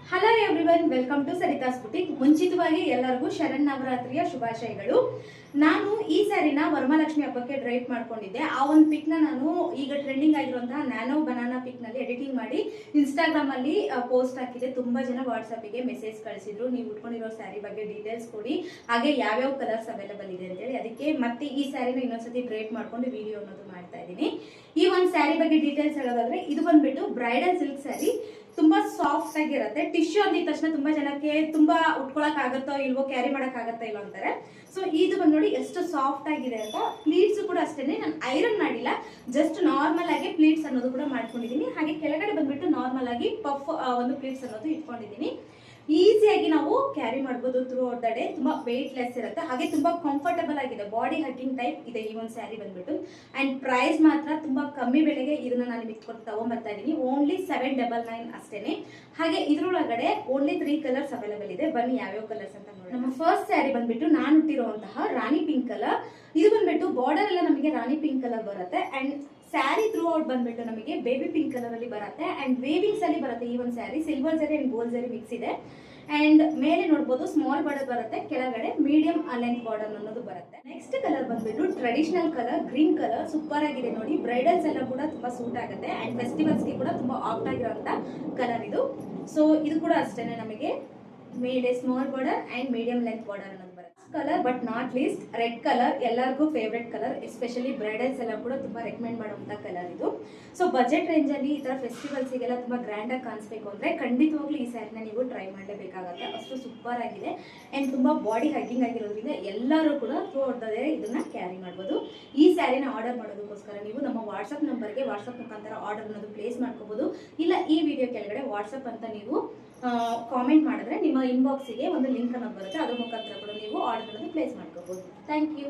Hello everyone, welcome to Sarita's boutique. ಮುಂಚಿತವಾಗಿ ಎಲ್ಲರಿಗೂ ಶರನ್ನವರಾತ್ರಿಯ ಶುಭಾಶಯಗಳು. ನಾನು ಈ ಸ್ಯಾರಿನ ವರಮಹಾಲಕ್ಷ್ಮಿ ಹಬ್ಬಕ್ಕೆ ಡ್ರೈಪ್ ಮಾಡ್ಕೊಂಡಿದ್ದೆ. ಆ ಒಂದು ಪಿಕ್ನ ನಾನು ಈಗ ಟ್ರೆಂಡಿಂಗ್ ಆಗಿರುವಂತಹ ನ್ಯಾನೋ ಬನಾನಾ ಪಿಕ್ನಲ್ಲಿ ಎಡಿಟಿಂಗ್ ಮಾಡಿ ಇನ್ಸ್ಟಾಗ್ರಾಮ್ ಅಲ್ಲಿ ಪೋಸ್ಟ್ ಹಾಕಿದೆ. ತುಂಬಾ ಜನ ವಾಟ್ಸಪ್ಗೆ ಮೆಸೇಜ್ ಕಳಿಸಿದ್ರು, ನೀವು ಉಟ್ಕೊಂಡಿರೋ ಸ್ಯಾರಿ ಬಗ್ಗೆ ಡೀಟೇಲ್ಸ್ ಕೊಡಿ, ಹಾಗೆ ಯಾವ್ಯಾವ ಕಲರ್ಸ್ ಅವೈಲೇಬಲ್ ಇದೆ ಅಂತೇಳಿ. ಅದಕ್ಕೆ ಮತ್ತೆ ಈ ಸ್ಯಾರಿನ ಇನ್ನೊಂದ್ಸತಿ ಡ್ರೈಪ್ ಮಾಡ್ಕೊಂಡು ವಿಡಿಯೋ ಅನ್ನೋದು ಮಾಡ್ತಾ ಇದ್ದೀನಿ. ಈ ಒಂದು ಸ್ಯಾರಿ ಬಗ್ಗೆ ಡೀಟೇಲ್ಸ್ ಹೇಳೋದಾದ್ರೆ, ಇದು ಬಂದ್ಬಿಟ್ಟು ಬ್ರೈಡಲ್ ಸಿಲ್ಕ್ ಸ್ಯಾರಿ. ತುಂಬಾ ಸಾಫ್ಟ್ ಆಗಿರುತ್ತೆ. ಟಿಶ್ಯೂ ಅಂದಿದ ತಕ್ಷಣ ತುಂಬಾ ಜನಕ್ಕೆ ತುಂಬಾ ಉಟ್ಕೊಳಕ್ ಆಗತ್ತೋ ಇಲ್ವೋ, ಕ್ಯಾರಿ ಮಾಡಕ್ ಆಗತ್ತೋ ಇಲ್ವೋ ಅಂತಾರೆ. ಸೊ ಇದು ಬಂದ್ ನೋಡಿ ಎಷ್ಟು ಸಾಫ್ಟ್ ಆಗಿದೆ ಅಂತ. ಪ್ಲೀಟ್ಸ್ ಕೂಡ ಅಷ್ಟೇನೆ, ನಾನು ಐರನ್ ಮಾಡಿಲ್ಲ, ಜಸ್ಟ್ ನಾರ್ಮಲ್ ಆಗಿ ಪ್ಲೀಟ್ಸ್ ಅನ್ನೋದು ಕೂಡ ಮಾಡ್ಕೊಂಡಿದ್ದೀನಿ. ಹಾಗೆ ಕೆಳಗಡೆ ಬಂದ್ಬಿಟ್ಟು ನಾರ್ಮಲ್ ಆಗಿ ಪಫ್ ಒಂದು ಪ್ಲೀಟ್ಸ್ ಅನ್ನೋದು ಇಟ್ಕೊಂಡಿದ್ದೀನಿ. ಈಸಿಯಾಗಿ ನಾವು ಕ್ಯಾರಿ ಮಾಡ್ಬೋದು ಥ್ರೂ ಔಟ್ ದ ಡೇ. ತುಂಬಾ ವೆಯ್ಟ್ ಲೆಸ್ ಇರುತ್ತೆ, ಹಾಗೆ ತುಂಬಾ ಕಂಫರ್ಟಬಲ್ ಆಗಿದೆ. ಬಾಡಿ ಹಗ್ಗಿಂಗ್ ಟೈಪ್ ಇದೆ ಈ ಒಂದು ಸ್ಯಾರಿ ಬಂದ್ಬಿಟ್ಟು. ಅಂಡ್ ಪ್ರೈಸ್ ಮಾತ್ರ ತುಂಬಾ ಕಮ್ಮಿ ಬೆಲೆಗೆ ಇದನ್ನ ನಾನು ನಿಮ್ಗೆ ತಗೊಂಡ್ಬರ್ತಾ ಇದ್ದೀನಿ. ಓನ್ಲಿ 799 ಅಷ್ಟೇನೆ. ಹಾಗೆ ಇದ್ರೊಳಗಡೆ ಓನ್ಲಿ 3 ಕಲರ್ಸ್ ಅವೈಲೇಬಲ್ ಇದೆ. ಬನ್ನಿ ಯಾವ್ಯಾವ ಕಲರ್ಸ್ ಅಂತ ನೋಡಿ. ನಮ್ಮ ಫಸ್ಟ್ ಸ್ಯಾರಿ ಬಂದ್ಬಿಟ್ಟು ನಾನು ಇಟ್ಟಿರುವಂತಹ ರಾಣಿ ಪಿಂಕ್ ಕಲರ್. ಇದು ಬಂದ್ಬಿಟ್ಟು ಬಾರ್ಡರ್ ಎಲ್ಲ ನಮಗೆ ರಾಣಿ ಪಿಂಕ್ ಕಲರ್ ಬರುತ್ತೆ. ಅಂಡ್ ಸ್ಯಾರಿ ಥ್ರೂ ಔಟ್ ಬಂದ್ಬಿಟ್ಟು ನಮಗೆ ಬೇಬಿ ಪಿಂಕ್ ಕಲರ್ ಅಲ್ಲಿ ಬರುತ್ತೆ. ಅಂಡ್ ವೇವಿಂಗ್ಸ್ ಅಲ್ಲಿ ಬರುತ್ತೆ ಈ ಒಂದು ಸ್ಯಾರಿ. ಸಿಲ್ವರ್ ಜರಿ ಅಂಡ್ ಗೋಲ್ಡ್ ಜರಿ ಮಿಕ್ಸ್ ಇದೆ. ಅಂಡ್ ಮೇಲೆ ನೋಡಬಹುದು ಸ್ಮಾಲ್ ಬಾರ್ಡರ್ ಬರುತ್ತೆ, ಕೆಳಗಡೆ ಮೀಡಿಯಂ ಲೆಂತ್ ಬಾರ್ಡರ್ ಅನ್ನೋದು ಬರುತ್ತೆ. ನೆಕ್ಸ್ಟ್ ಕಲರ್ ಬಂದ್ಬಿಟ್ಟು traditional colour, green colour. Super ಆಗಿದೆ ನೋಡಿ. ಬ್ರೈಡಲ್ಸ್ ಎಲ್ಲ ಕೂಡ ತುಂಬಾ ಸೂಟ್ ಆಗುತ್ತೆ. ಅಂಡ್ ಫೆಸ್ಟಿವಲ್ಸ್ ಗೆ ಕೂಡ ತುಂಬಾ ಆಪ್ಟ್ ಆಗಿರುವಂತ ಕಲರ್ ಇದು. ಸೊ ಇದು ಕೂಡ ಅಷ್ಟೇನೆ, ನಮಗೆ small border and medium length border ಅನ್ನೋದು ಬರುತ್ತೆ. Colour but not least red colour, ಎಲ್ಲರಿಗೂ ಫೇವ್ರೆಟ್ ಕಲರ್. ಎಸ್ಪೆಷಲಿ ಬ್ರೈಡಲ್ಸ್ ಎಲ್ಲ ಕೂಡ ತುಂಬಾ ರೆಕಮೆಂಡ್ ಮಾಡುವಂತ ಕಲರ್ ಇದು. ಸೊ ಬಜೆಟ್ ರೇಂಜ್ ಅಲ್ಲಿ ಈ ತರ ಫೆಸ್ಟಿವಲ್ಸ್ಗೆಲ್ಲ ತುಂಬಾ ಗ್ರ್ಯಾಂಡ್ ಆಗಿ ಕಾಣಿಸ್ಬೇಕು ಅಂದ್ರೆ ಖಂಡಿತವಾಗ್ಲೂ ಈ ಸ್ಯಾರಿನ ನೀವು ಟ್ರೈ ಮಾಡಲೇಬೇಕಾಗುತ್ತೆ. ಅಷ್ಟು ಸೂಪರ್ ಆಗಿದೆ. ಅಂಡ್ ತುಂಬಾ ಬಾಡಿ ಹಗ್ಗಿಂಗ್ ಆಗಿರೋದ್ರಿಂದ ಎಲ್ಲರೂ ಕೂಡ ಥ್ರೂ ಔಟ್ ದ ಡೇ ಇದನ್ನ ಕ್ಯಾರಿ ಮಾಡ್ಬೋದು. ಈ ಸ್ಯಾರಿನ ಆರ್ಡರ್ ಮಾಡೋದಕ್ಕೋಸ್ಕರ ನೀವು ನಮ್ಮ ವಾಟ್ಸ್ಆಪ್ ನಂಬರ್ಗೆ ವಾಟ್ಸ್ಆಪ್ ಮುಖಾಂತರ ಆರ್ಡರ್ ಅನ್ನೋದು ಪ್ಲೇಸ್ ಮಾಡ್ಕೋಬಹುದು. ಇಲ್ಲ ಈ ವಿಡಿಯೋ ಕೆಳಗಡೆ ವಾಟ್ಸ್ಆಪ್ ಅಂತ ನೀವು ಕಾಮೆಂಟ್ ಮಾಡಿದ್ರೆ ನಿಮ್ಮ ಇನ್ಬಾಕ್ಸಿಗೆ ಒಂದು ಲಿಂಕ್ ಅನ್ನೋದು ಬರುತ್ತೆ. ಅದ್ರ ಮುಖಾಂತರ ಕೂಡ ನೀವು ಆರ್ಡರ್ ಅನ್ನೋದು ಪ್ಲೇಸ್ ಮಾಡ್ಕೋಬಹುದು. Thank you.